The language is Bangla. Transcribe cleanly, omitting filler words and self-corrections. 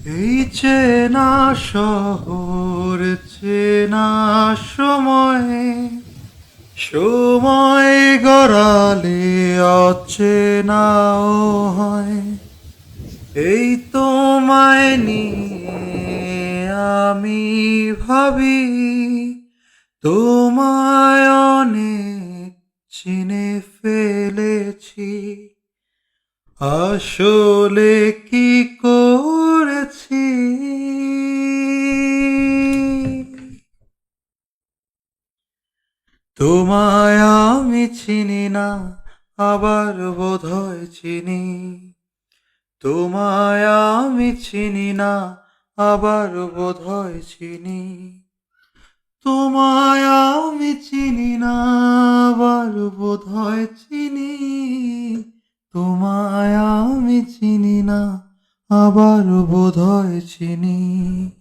এই চেনা শহর চেনা সময় সময় গড়ালে অচেনাও হয়। এই তোমায় নিয়ে আমি ভাবি, তোমায় অনেক চিনে ফেলেছি। আসলে কি করেছি? তোমায় আমি চিনি না, আবার বোধহয় চিনি। তোমায় আমি চিনি না, আবার বোধহয় চিনি। তোমায় আমি চিনি না, আবার বোধহয় চিনি। তোমায় আমি চিনি না, আবার বোধহয় চিনি।